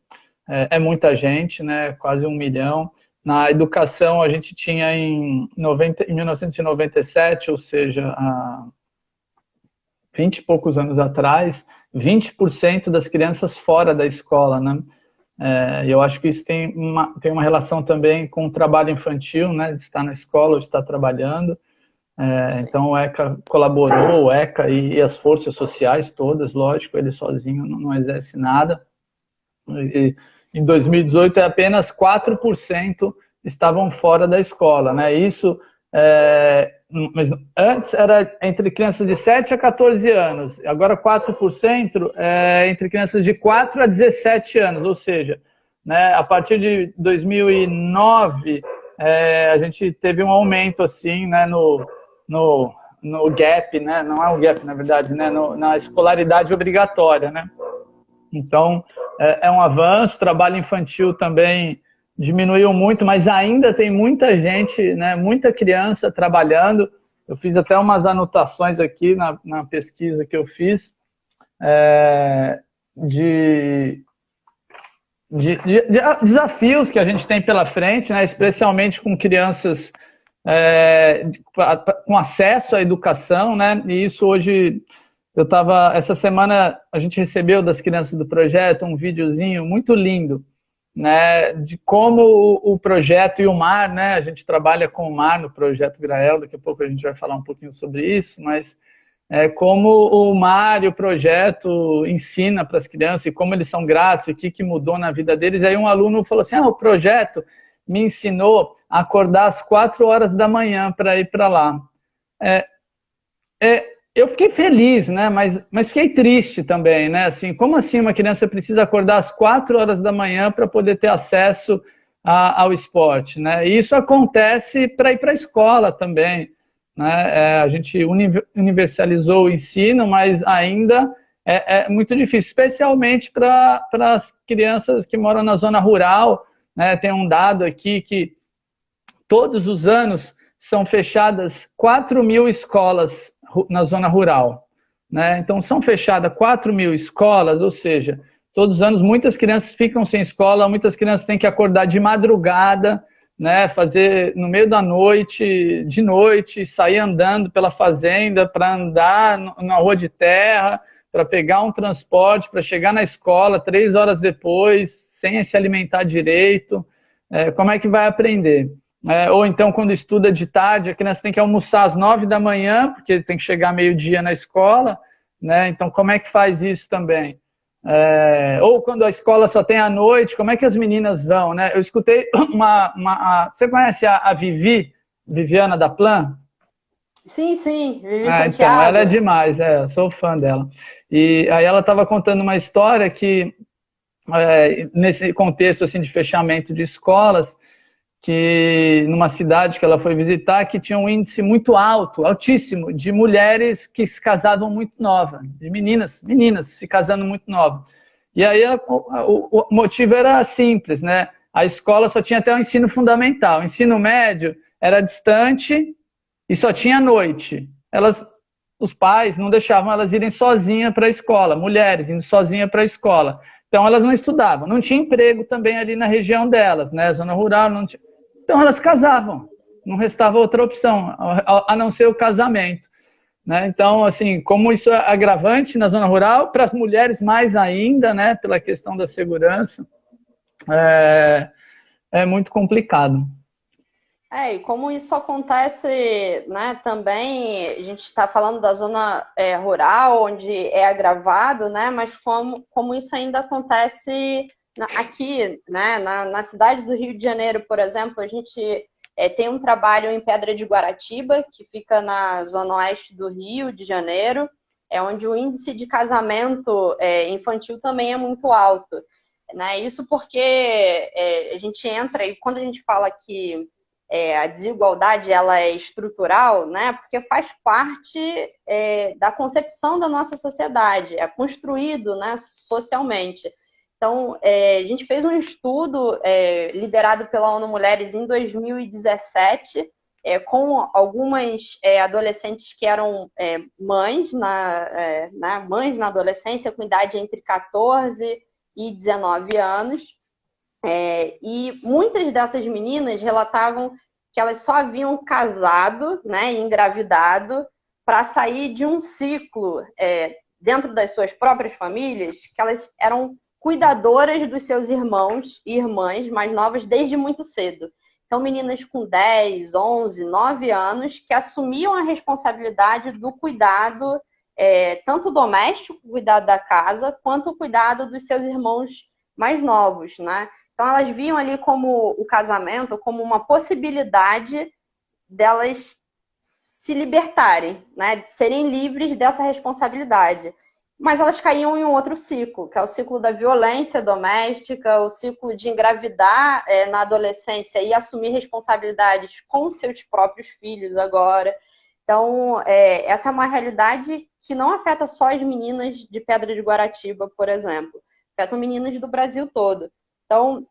É muita gente, né? Quase 1 milhão. Na educação, a gente tinha em 1997, ou seja, há 20 e poucos anos atrás, 20% das crianças fora da escola, né? Eu acho que isso tem uma relação também com o trabalho infantil, né? De estar na escola ou de estar trabalhando. Então, o ECA colaborou, o ECA e as forças sociais todas, lógico, ele sozinho não exerce nada. E, em 2018, apenas 4% estavam fora da escola, né? Isso... mas antes era entre crianças de 7 a 14 anos, agora 4% é entre crianças de 4 a 17 anos, ou seja, né? A partir de 2009, a gente teve um aumento assim, né, no gap, né? Não é um gap, na verdade, né? Na escolaridade obrigatória, né? Então, é um avanço. Trabalho infantil também diminuiu muito, mas ainda tem muita gente, né? Muita criança trabalhando. Eu fiz até umas anotações aqui na pesquisa que eu fiz de desafios que a gente tem pela frente, né? Especialmente com crianças com acesso à educação, né? E isso hoje, essa semana a gente recebeu das crianças do projeto um videozinho muito lindo, né? De como o projeto e o Mar, né? A gente trabalha com o Mar no projeto Grael, daqui a pouco a gente vai falar um pouquinho sobre isso, mas como o Mar e o projeto ensina para as crianças e como eles são gratos e o que mudou na vida deles. Aí um aluno falou assim, o projeto me ensinou a acordar às 4 horas da manhã para ir para lá. Eu fiquei feliz, né? Mas fiquei triste também, né? Assim, como assim uma criança precisa acordar às 4 horas da manhã para poder ter acesso ao esporte, né? E isso acontece para ir para a escola também, né? A gente universalizou o ensino, mas ainda é muito difícil, especialmente para as crianças que moram na zona rural, né? Tem um dado aqui que todos os anos são fechadas 4.000 escolas na zona rural, né? Então, são fechadas 4.000 escolas, ou seja, todos os anos muitas crianças ficam sem escola, muitas crianças têm que acordar de madrugada, né? Fazer no meio da noite, de noite, sair andando pela fazenda para andar na rua de terra, para pegar um transporte, para chegar na escola 3 horas depois, sem se alimentar direito. Como é que vai aprender? Ou então, quando estuda de tarde, a criança tem que almoçar às 9 da manhã, porque tem que chegar meio-dia na escola, né? Então, como é que faz isso também? Ou quando a escola só tem à noite, como é que as meninas vão, né? Eu escutei você conhece a Viviana da Plan? Sim, Vivi Santiago. Então, ela é demais, eu sou fã dela. E aí ela estava contando uma história que, nesse contexto assim, de fechamento de escolas, que numa cidade que ela foi visitar, que tinha um índice muito alto, altíssimo, de mulheres que se casavam muito novas, de meninas se casando muito novas. E aí o motivo era simples, né? A escola só tinha até o ensino fundamental, o ensino médio era distante e só tinha à noite. Os pais não deixavam elas irem sozinhas para a escola, mulheres indo sozinhas para a escola. Então elas não estudavam, não tinha emprego também ali na região delas, né? Zona rural, não tinha. Então elas casavam, não restava outra opção, a não ser o casamento, né? Então, assim, como isso é agravante na zona rural, para as mulheres mais ainda, né, pela questão da segurança, é muito complicado. E como isso acontece, né, também, a gente está falando da zona rural, onde é agravado, né, mas como isso ainda acontece aqui, né, na cidade do Rio de Janeiro, por exemplo, a gente tem um trabalho em Pedra de Guaratiba, que fica na zona oeste do Rio de Janeiro, onde o índice de casamento infantil também é muito alto, né, isso porque a gente entra, e quando a gente fala que a desigualdade ela é estrutural, né? Porque faz parte da concepção da nossa sociedade, é construído, né, socialmente. Então, a gente fez um estudo liderado pela ONU Mulheres em 2017, com algumas adolescentes que eram mães na adolescência, com idade entre 14 e 19 anos. E muitas dessas meninas relatavam que elas só haviam casado, né, e engravidado para sair de um ciclo dentro das suas próprias famílias, que elas eram cuidadoras dos seus irmãos e irmãs mais novas desde muito cedo. Então, meninas com 10, 11, 9 anos que assumiam a responsabilidade do cuidado, tanto doméstico, o cuidado da casa, quanto o cuidado dos seus irmãos mais novos, né? Então, elas viam ali como o casamento, como uma possibilidade delas se libertarem, né? De serem livres dessa responsabilidade. mas elas caíam em um outro ciclo, que é o ciclo da violência doméstica, o ciclo de engravidar na adolescência e assumir responsabilidades com seus próprios filhos agora. Então, essa é uma realidade que não afeta só as meninas de Pedra de Guaratiba, por exemplo. Afeta meninas do Brasil todo. Então,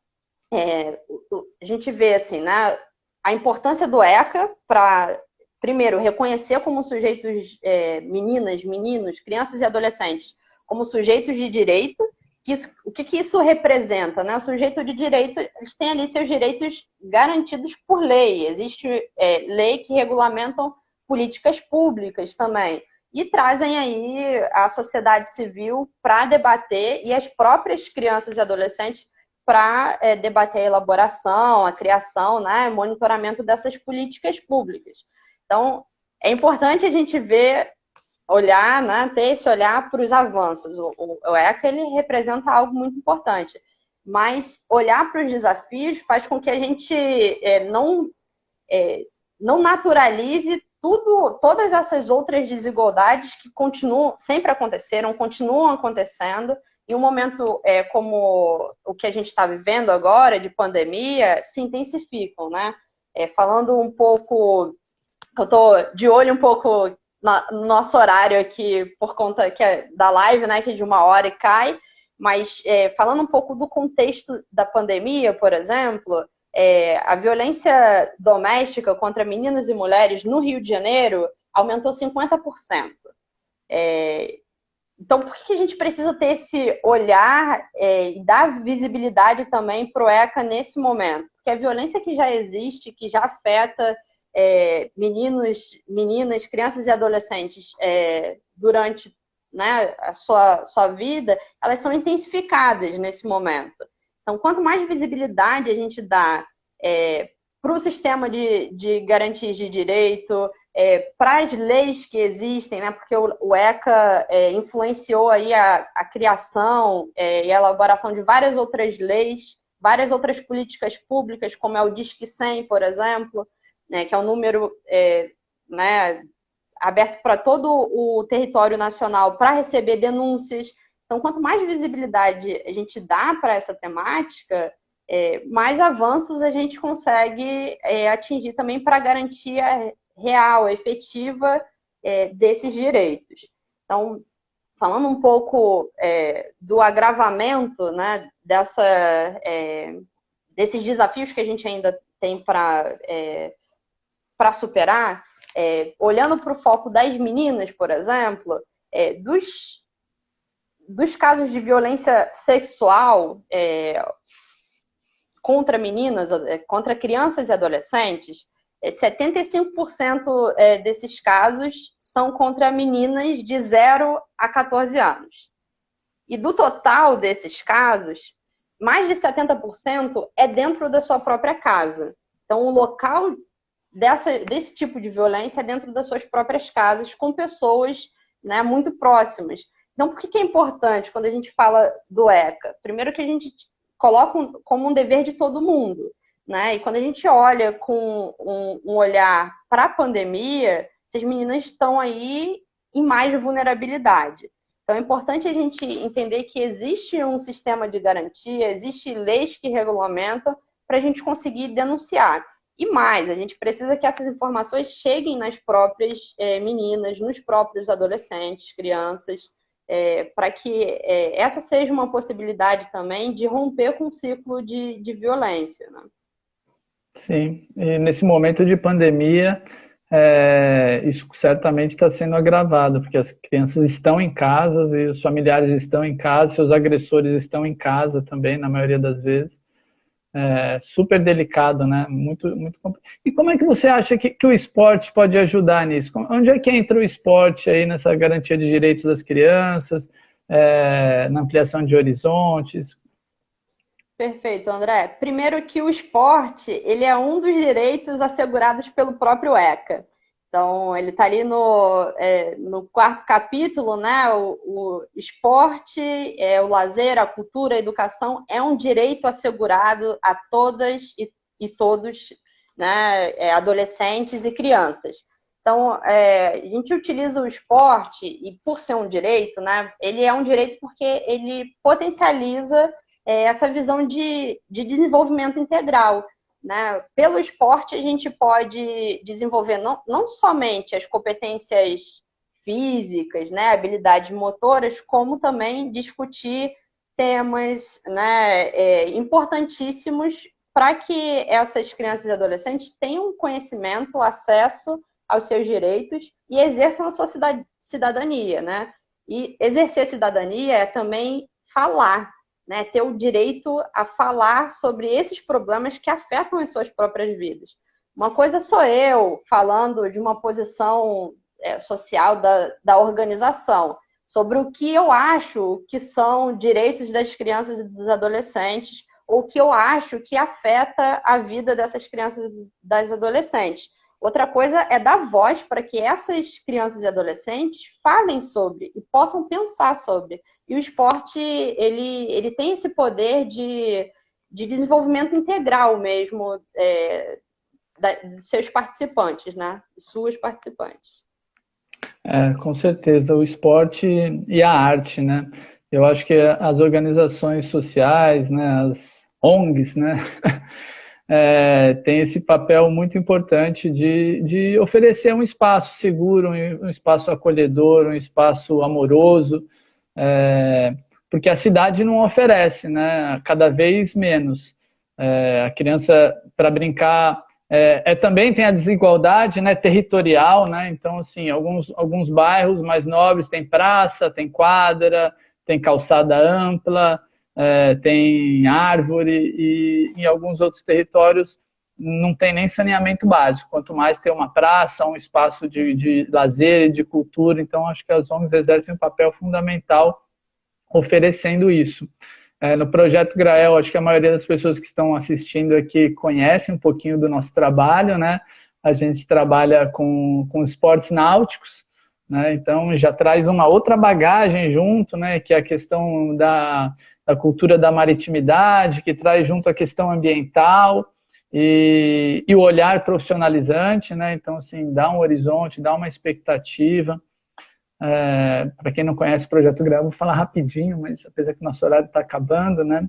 a gente vê assim, né, a importância do ECA para, primeiro, reconhecer como sujeitos, meninas, meninos, crianças e adolescentes, como sujeitos de direito. O que isso representa? Né? O sujeito de direito, eles têm ali seus direitos garantidos por lei. Existe lei que regulamentam políticas públicas também. E trazem aí a sociedade civil para debater e as próprias crianças e adolescentes para debater a elaboração, a criação, né, monitoramento dessas políticas públicas. Então, é importante a gente olhar, né, ter esse olhar para os avanços. O ECA, ele representa algo muito importante, mas olhar para os desafios faz com que a gente não naturalize todas essas outras desigualdades que sempre aconteceram, continuam acontecendo. Em um momento como o que a gente está vivendo agora, de pandemia, se intensificam, né? Falando um pouco, eu estou de olho um pouco no nosso horário aqui, por conta da live, né, que é de 1 hora e cai, mas falando um pouco do contexto da pandemia, por exemplo, a violência doméstica contra meninas e mulheres no Rio de Janeiro aumentou 50%. Então, por que a gente precisa ter esse olhar e dar visibilidade também para o ECA nesse momento? Porque a violência que já existe, que já afeta meninos, meninas, crianças e adolescentes durante, né, a sua vida, elas são intensificadas nesse momento. Então, quanto mais visibilidade a gente dá para o sistema de garantias de direito, para as leis que existem, né? Porque o ECA influenciou aí a criação e a elaboração de várias outras leis, várias outras políticas públicas, como é o Disque 100, por exemplo, né? Que é um número né, aberto para todo o território nacional para receber denúncias. Então, quanto mais visibilidade a gente dá para essa temática, mais avanços a gente consegue atingir também para a garantia real, efetiva desses direitos. Então, falando um pouco do agravamento, né, desses desafios que a gente ainda tem para superar, olhando para o foco das meninas, por exemplo, dos casos de violência sexual contra meninas, contra crianças e adolescentes, 75% desses casos são contra meninas de 0 a 14 anos. E do total desses casos, mais de 70% é dentro da sua própria casa. Então, o local desse tipo de violência é dentro das suas próprias casas, com pessoas, né, muito próximas. Então, por que é importante quando a gente fala do ECA? Primeiro que a gente coloca como um dever de todo mundo, né? E quando a gente olha com um olhar para a pandemia, essas meninas estão aí em mais vulnerabilidade. Então, é importante a gente entender que existe um sistema de garantia, existem leis que regulamentam para a gente conseguir denunciar. E mais, a gente precisa que essas informações cheguem nas próprias meninas, nos próprios adolescentes, crianças, para que essa seja uma possibilidade também de romper com o ciclo de violência, né? Sim, e nesse momento de pandemia, isso certamente está sendo agravado, porque as crianças estão em casa e os familiares estão em casa, seus agressores estão em casa também, na maioria das vezes. Super delicado, né? Muito, muito complicado. E como é que você acha que o esporte pode ajudar nisso? Onde é que entra o esporte aí nessa garantia de direitos das crianças, na ampliação de horizontes? Perfeito, André. Primeiro que o esporte, ele é um dos direitos assegurados pelo próprio ECA. Então, ele está ali no 4º capítulo, né? O esporte, o lazer, a cultura, a educação é um direito assegurado a todas e todos, né? Adolescentes e crianças. Então, a gente utiliza o esporte, e por ser um direito, né, ele é um direito porque ele potencializa essa visão de desenvolvimento integral. Né? Pelo esporte, a gente pode desenvolver não somente as competências físicas, né, habilidades motoras, como também discutir temas, né, importantíssimos para que essas crianças e adolescentes tenham conhecimento, acesso aos seus direitos e exerçam a sua cidadania, né? E exercer cidadania é também falar, né? Ter o direito a falar sobre esses problemas que afetam as suas próprias vidas. Uma coisa sou eu falando de uma posição social da organização, sobre o que eu acho que são direitos das crianças e dos adolescentes, ou que eu acho que afeta a vida dessas crianças e das adolescentes. Outra coisa é dar voz para que essas crianças e adolescentes falem sobre e possam pensar sobre. E o esporte, ele tem esse poder de desenvolvimento integral mesmo de seus participantes, né? Suas participantes. Com certeza, o esporte e a arte, né? Eu acho que as organizações sociais, né, as ONGs, né, tem esse papel muito importante de oferecer um espaço seguro, um espaço acolhedor, um espaço amoroso, porque a cidade não oferece, né, cada vez menos. A criança, para brincar, também tem a desigualdade, né, territorial, né, então, assim, alguns bairros mais nobres tem praça, tem quadra, tem calçada ampla, tem árvore, e em alguns outros territórios não tem nem saneamento básico, quanto mais ter uma praça, um espaço de lazer e de cultura. Então acho que as ONGs exercem um papel fundamental oferecendo isso. No Projeto Grael, acho que a maioria das pessoas que estão assistindo aqui conhecem um pouquinho do nosso trabalho, né? A gente trabalha com esportes náuticos, né? Então já traz uma outra bagagem junto, né? Que é a questão da cultura da maritimidade, que traz junto a questão ambiental e o olhar profissionalizante, né? Então, assim, dá um horizonte, dá uma expectativa. Para quem não conhece o Projeto Grael, vou falar rapidinho, mas apesar que nosso horário está acabando, né?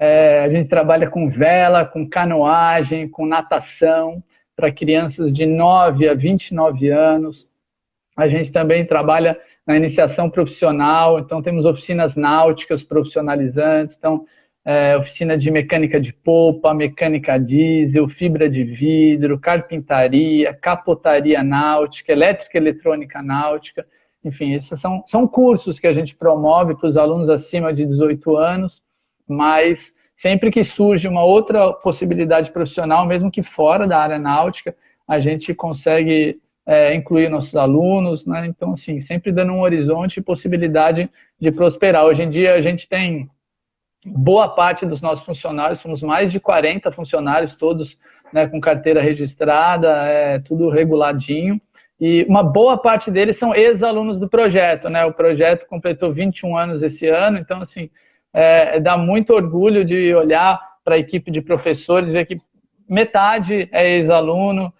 A gente trabalha com vela, com canoagem, com natação, para crianças de 9 a 29 anos. A gente também trabalha na iniciação profissional, então temos oficinas náuticas profissionalizantes, então oficina de mecânica de polpa, mecânica diesel, fibra de vidro, carpintaria, capotaria náutica, elétrica e eletrônica náutica, enfim, esses são cursos que a gente promove para os alunos acima de 18 anos, mas sempre que surge uma outra possibilidade profissional, mesmo que fora da área náutica, a gente consegue incluir nossos alunos, né? Então, assim, sempre dando um horizonte e possibilidade de prosperar. Hoje em dia, a gente tem boa parte dos nossos funcionários, somos mais de 40 funcionários, todos, né, com carteira registrada, tudo reguladinho, e uma boa parte deles são ex-alunos do projeto, né? O projeto completou 21 anos esse ano, então, assim, dá muito orgulho de olhar para a equipe de professores, ver que metade é ex-aluno.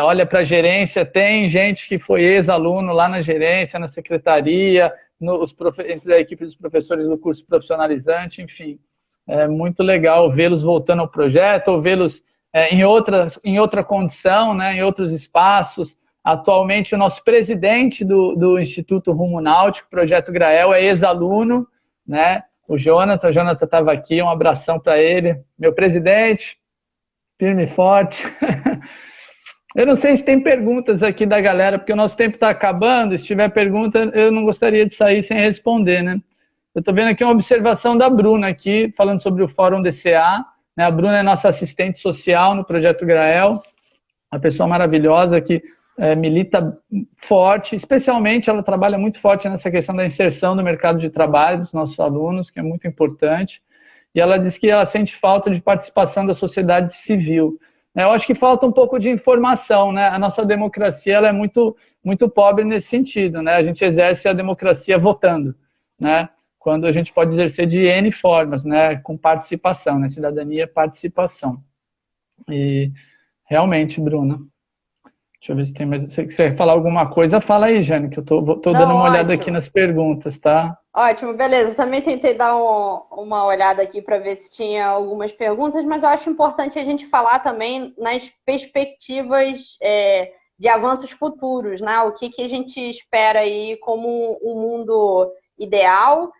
Olha para a gerência, tem gente que foi ex-aluno lá na gerência, na secretaria, entre a equipe dos professores do curso profissionalizante, enfim. É muito legal vê-los voltando ao projeto, ou vê-los em outra condição, né, em outros espaços. Atualmente, o nosso presidente do Instituto Rumo Náutico, Projeto Grael, é ex-aluno, né? O Jonathan estava aqui, um abração para ele. Meu presidente, firme e forte. Eu não sei se tem perguntas aqui da galera, porque o nosso tempo está acabando. Se tiver pergunta, eu não gostaria de sair sem responder, né? Eu estou vendo aqui uma observação da Bruna aqui, falando sobre o Fórum DCA. Né? A Bruna é nossa assistente social no Projeto Grael, uma pessoa maravilhosa que milita forte, especialmente ela trabalha muito forte nessa questão da inserção no mercado de trabalho dos nossos alunos, que é muito importante. E ela diz que ela sente falta de participação da sociedade civil. Eu acho que falta um pouco de informação, né? A nossa democracia ela é muito, muito pobre nesse sentido, né? A gente exerce a democracia votando, né? Quando a gente pode exercer de N formas, né? Com participação, né? Cidadania, participação. E realmente, Bruna, Deixa eu ver se tem mais. Se você quer falar alguma coisa, fala aí, Jane, que eu tô Não, dando uma olhada ótimo. aqui nas perguntas, tá? Ótimo, beleza. Também tentei dar uma olhada aqui para ver se tinha algumas perguntas, mas eu acho importante a gente falar também nas perspectivas de avanços futuros, né? O que a gente espera aí como um mundo ideal,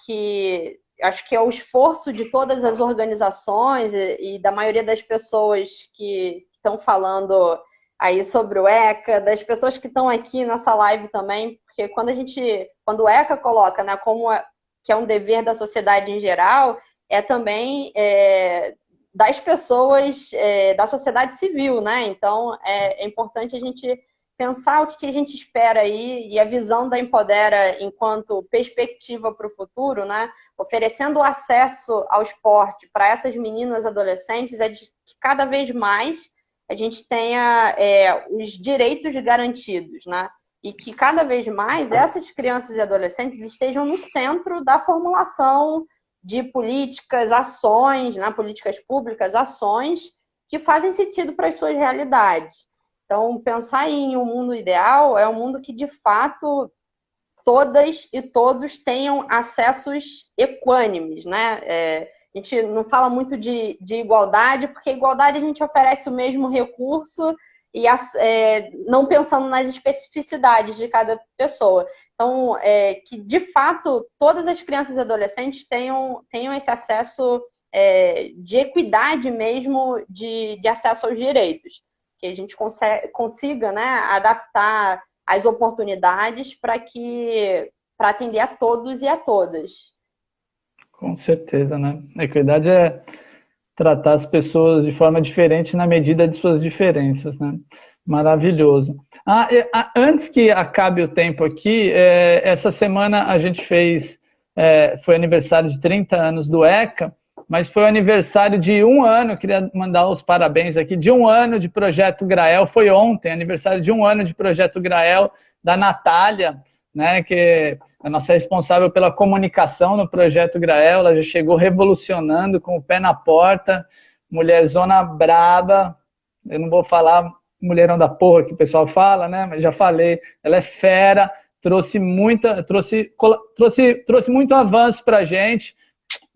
que acho que é o esforço de todas as organizações e da maioria das pessoas que estão falando aí sobre o ECA, das pessoas que estão aqui nessa live também, porque quando o ECA coloca, né, que é um dever da sociedade em geral, é também das pessoas da sociedade civil, né? Então é importante a gente pensar o que a gente espera aí e a visão da Empodera enquanto perspectiva para o futuro, né? Oferecendo acesso ao esporte para essas meninas adolescentes é de que cada vez mais a gente tenha os direitos garantidos, né? E que cada vez mais essas crianças e adolescentes estejam no centro da formulação de políticas, ações, né? Políticas públicas, ações que fazem sentido para as suas realidades. Então, pensar em um mundo ideal é um mundo que, de fato, todas e todos tenham acessos equânimes, né? A gente não fala muito de igualdade, porque igualdade a gente oferece o mesmo recurso e não pensando nas especificidades de cada pessoa. Então, que de fato todas as crianças e adolescentes tenham esse acesso de equidade mesmo, de acesso aos direitos. Que a gente consiga, né, adaptar as oportunidades para atender a todos e a todas. Com certeza, né? A equidade é tratar as pessoas de forma diferente na medida de suas diferenças, né? Maravilhoso. Antes que acabe o tempo aqui, essa semana a gente foi aniversário de 30 anos do ECA, mas foi o aniversário de 1 ano, queria mandar os parabéns aqui, de 1 ano de Projeto Grael, foi ontem, aniversário de 1 ano de Projeto Grael, da Natália, né, que é a nossa responsável pela comunicação no Projeto Grael, ela já chegou revolucionando com o pé na porta, mulherzona braba, eu não vou falar mulherão da porra que o pessoal fala, né, mas já falei, ela é fera, trouxe muito avanço pra gente.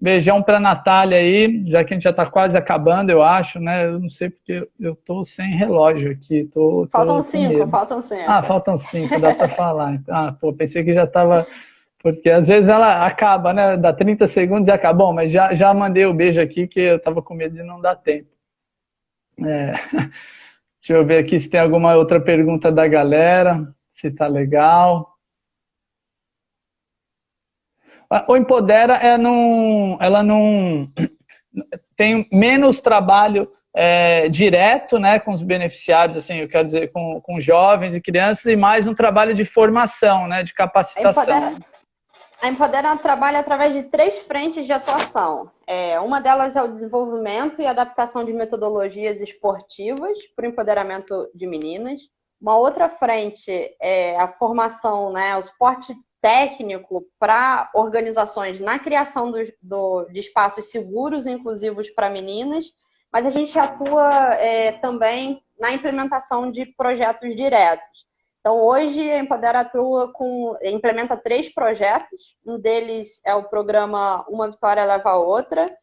Beijão para a Natália aí, já que a gente já está quase acabando, eu acho, né? Eu não sei porque eu tô sem relógio aqui. Faltam 5, faltam 5. Faltam 5, dá para falar. Pensei que já estava... Porque às vezes ela acaba, né? Dá 30 segundos e acabou, mas já mandei o beijo aqui que eu estava com medo de não dar tempo. Deixa eu ver aqui se tem alguma outra pergunta da galera, se tá legal. O Empodera ela não tem menos trabalho direto, né, com os beneficiários, assim, eu quero dizer, com jovens e crianças, e mais um trabalho de formação, né, de capacitação. A Empodera trabalha através de 3 frentes de atuação. Uma delas é o desenvolvimento e adaptação de metodologias esportivas para o empoderamento de meninas. Uma outra frente é a formação, né, o suporte técnico para organizações na criação de espaços seguros e inclusivos para meninas, mas a gente atua também na implementação de projetos diretos. Então, hoje, a Empodera implementa 3 projetos. Um deles é o programa Uma Vitória Leva a Outra,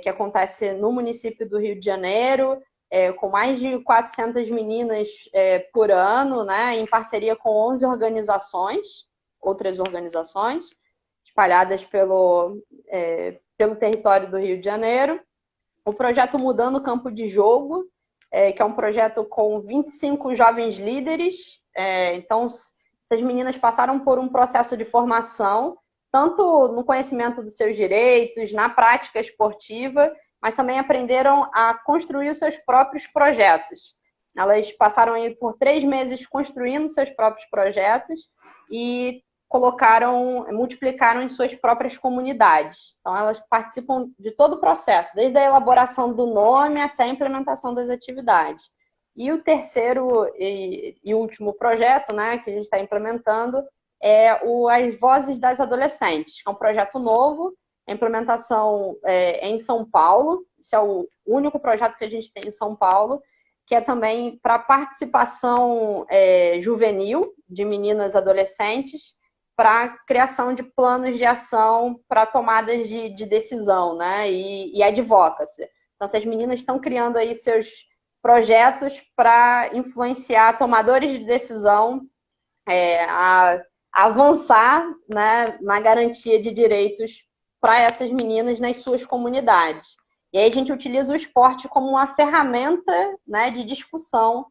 que acontece no município do Rio de Janeiro, com mais de 400 meninas por ano, né, em parceria com 11 outras organizações, espalhadas pelo território do Rio de Janeiro. O projeto Mudando o Campo de Jogo, que é um projeto com 25 jovens líderes. Então, essas meninas passaram por um processo de formação, tanto no conhecimento dos seus direitos, na prática esportiva, mas também aprenderam a construir os seus próprios projetos. Elas passaram aí por 3 meses construindo seus próprios projetos e multiplicaram em suas próprias comunidades. Então, elas participam de todo o processo, desde a elaboração do nome até a implementação das atividades. E o terceiro e último projeto, né, que a gente está implementando é As Vozes das Adolescentes. É um projeto novo, a implementação é em São Paulo. Esse é o único projeto que a gente tem em São Paulo. que é também para participação juvenil de meninas e adolescentes, para criação de planos de ação para tomadas de decisão, né? E advocacy. Então, essas meninas estão criando aí seus projetos para influenciar tomadores de decisão a avançar, né, na garantia de direitos para essas meninas nas suas comunidades. E aí a gente utiliza o esporte como uma ferramenta, né, de discussão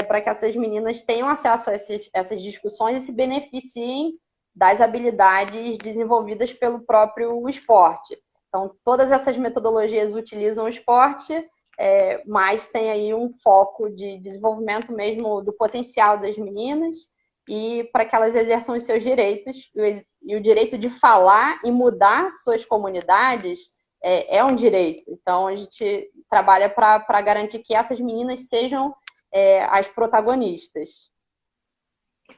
para que essas meninas tenham acesso a essas discussões e se beneficiem das habilidades desenvolvidas pelo próprio esporte. Então, todas essas metodologias utilizam o esporte, mas tem aí um foco de desenvolvimento mesmo do potencial das meninas e para que elas exerçam os seus direitos. E o direito de falar e mudar suas comunidades é um direito. Então, a gente trabalha para garantir que essas meninas sejam as protagonistas.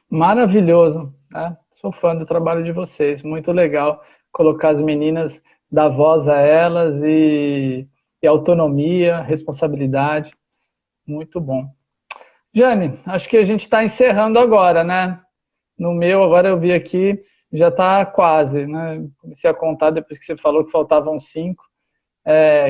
Maravilhoso, né? Sou fã do trabalho de vocês, muito legal colocar as meninas, dar voz a elas e autonomia, responsabilidade, muito bom. Jane, acho que a gente está encerrando agora, né? No meu, agora eu vi aqui, já está quase, né? Comecei a contar depois que você falou que faltavam 5.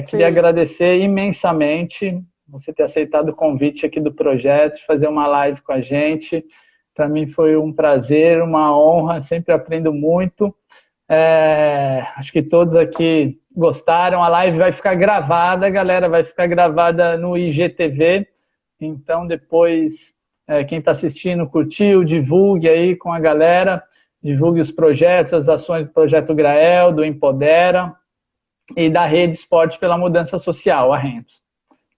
Queria agradecer imensamente você ter aceitado o convite aqui do projeto, fazer uma live com a gente. Para mim foi um prazer, uma honra, sempre aprendo muito. Acho que todos aqui gostaram. A live vai ficar gravada, galera, vai ficar gravada no IGTV. Então, depois, quem está assistindo, curtiu, divulgue aí com a galera, divulgue os projetos, as ações do Projeto Grael, do Empodera e da Rede Esporte pela Mudança Social, a REMS.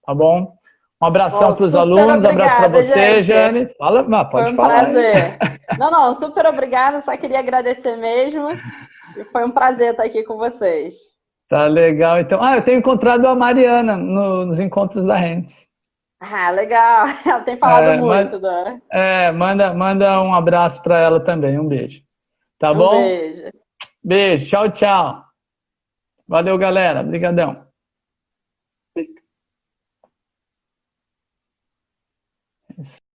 Tá bom? Um abração para os alunos, um abraço para você, Jane. Fala, pode falar. Foi um prazer. Não, super obrigada, só queria agradecer mesmo. E foi um prazer estar aqui com vocês. Tá legal, então. Eu tenho encontrado a Mariana nos encontros da REMS. Legal. Ela tem falado muito. Manda um abraço para ela também, um beijo. Tá bom? Beijo. Beijo, tchau, tchau. Valeu, galera. Obrigadão.